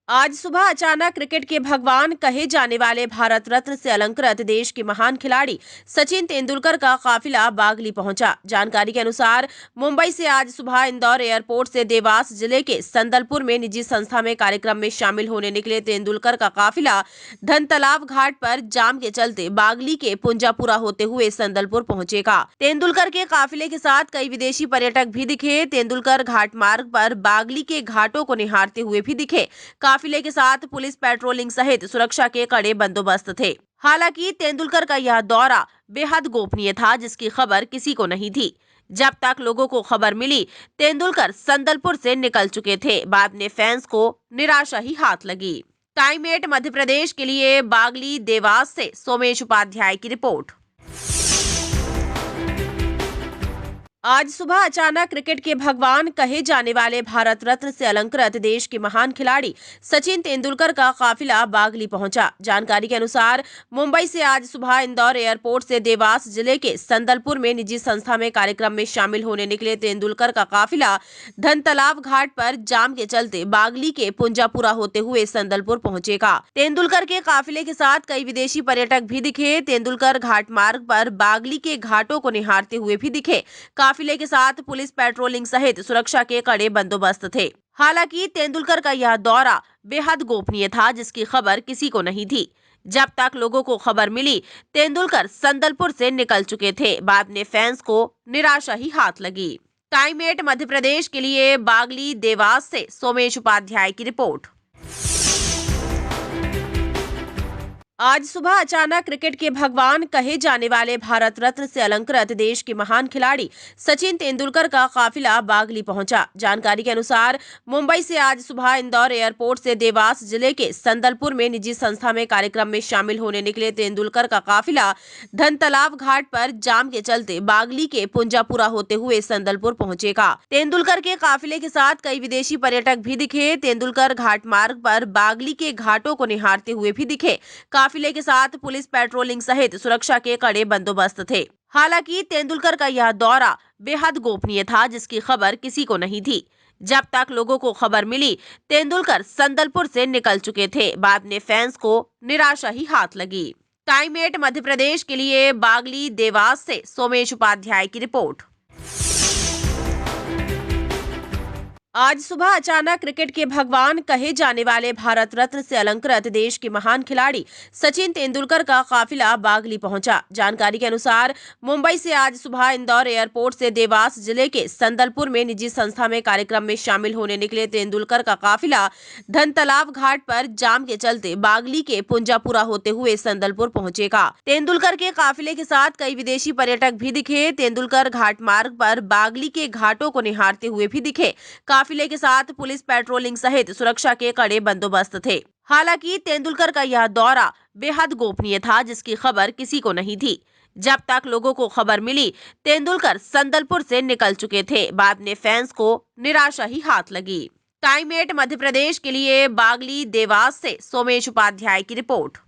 आज सुबह अचानक क्रिकेट के भगवान कहे जाने वाले भारत रत्न से अलंकृत देश के महान खिलाड़ी सचिन तेंदुलकर का काफिला बागली पहुंचा। जानकारी के अनुसार मुंबई से आज सुबह इंदौर एयरपोर्ट से देवास जिले के संदलपुर में निजी संस्था में कार्यक्रम में शामिल होने निकले तेंदुलकर का काफिला धनतालाब घाट पर जाम के चलते बागली के पुंजापुरा होते हुए संदलपुर पहुंचेगा। तेंदुलकर के काफिले के साथ कई विदेशी पर्यटक भी दिखे। तेंदुलकर घाट मार्ग पर बागली के घाटों को निहारते हुए भी दिखे। काफिले के साथ पुलिस पेट्रोलिंग सहित सुरक्षा के कड़े बंदोबस्त थे। हालांकि तेंदुलकर का यह दौरा बेहद गोपनीय था, जिसकी खबर किसी को नहीं थी। जब तक लोगों को खबर मिली, तेंदुलकर संदलपुर से निकल चुके थे। बाद में फैंस को निराशा ही हाथ लगी। टाइम 8 मध्य प्रदेश के लिए बागली देवास से सोमेश उपाध्याय की रिपोर्ट। आज सुबह अचानक क्रिकेट के भगवान कहे जाने वाले भारत रत्न से अलंकृत देश के महान खिलाड़ी सचिन तेंदुलकर का काफिला बागली पहुंचा। जानकारी के अनुसार मुंबई से आज सुबह इंदौर एयरपोर्ट से देवास जिले के संदलपुर में निजी संस्था में कार्यक्रम में शामिल होने निकले तेंदुलकर का काफिला धनतालाब घाट पर जाम के चलते बागली के पुंजापुरा होते हुए संदलपुर पहुंचेगा। तेंदुलकर के काफिले के साथ कई विदेशी पर्यटक भी दिखे। तेंदुलकर घाट मार्ग पर बागली के घाटों को निहारते हुए भी दिखे। काफिले के साथ पुलिस पेट्रोलिंग सहित सुरक्षा के कड़े बंदोबस्त थे। हालांकि तेंदुलकर का यह दौरा बेहद गोपनीय था, जिसकी खबर किसी को नहीं थी। जब तक लोगों को खबर मिली, तेंदुलकर संदलपुर से निकल चुके थे। बाद में फैंस को निराशा ही हाथ लगी। टाइम 8 मध्य प्रदेश के लिए बागली देवास से सोमेश उपाध्याय की रिपोर्ट। आज सुबह अचानक क्रिकेट के भगवान कहे जाने वाले भारत रत्न से अलंकृत देश के महान खिलाड़ी सचिन तेंदुलकर का काफिला बागली पहुंचा। जानकारी के अनुसार मुंबई से आज सुबह इंदौर एयरपोर्ट से देवास जिले के संदलपुर में निजी संस्था में कार्यक्रम में शामिल होने निकले तेंदुलकर का काफिला धनतालाब घाट पर जाम के चलते बागली के पुंजापुरा होते हुए संदलपुर पहुंचेगा। तेंदुलकर के काफिले के साथ कई विदेशी पर्यटक भी दिखे। तेंदुलकर घाट मार्ग पर बागली के घाटों को निहारते हुए भी दिखे। काफिले के साथ पुलिस पेट्रोलिंग सहित सुरक्षा के कड़े बंदोबस्त थे। हालांकि तेंदुलकर का यह दौरा बेहद गोपनीय था, जिसकी खबर किसी को नहीं थी। जब तक लोगों को खबर मिली, तेंदुलकर संदलपुर से निकल चुके थे। बाद में फैंस को निराशा ही हाथ लगी। टाइम 8 मध्य प्रदेश के लिए बागली देवास से सोमेश उपाध्याय की रिपोर्ट। आज सुबह अचानक क्रिकेट के भगवान कहे जाने वाले भारत रत्न से अलंकृत देश के महान खिलाड़ी सचिन तेंदुलकर का काफिला बागली पहुंचा। जानकारी के अनुसार मुंबई से आज सुबह इंदौर एयरपोर्ट से देवास जिले के संदलपुर में निजी संस्था में कार्यक्रम में शामिल होने निकले तेंदुलकर का काफिला धनतालाब घाट पर जाम के चलते बागली के पुंजापुरा होते हुए संदलपुर पहुंचेगा। तेंदुलकर के काफिले के साथ कई विदेशी पर्यटक भी दिखे। तेंदुलकर घाट मार्ग पर बागली के घाटों को निहारते हुए भी दिखे। काफिले के साथ पुलिस पेट्रोलिंग सहित सुरक्षा के कड़े बंदोबस्त थे। हालांकि तेंदुलकर का यह दौरा बेहद गोपनीय था, जिसकी खबर किसी को नहीं थी। जब तक लोगों को खबर मिली, तेंदुलकर संदलपुर से निकल चुके थे। बाद में फैंस को निराशा ही हाथ लगी। टाइम 8 मध्य प्रदेश के लिए बागली देवास से सोमेश उपाध्याय की रिपोर्ट।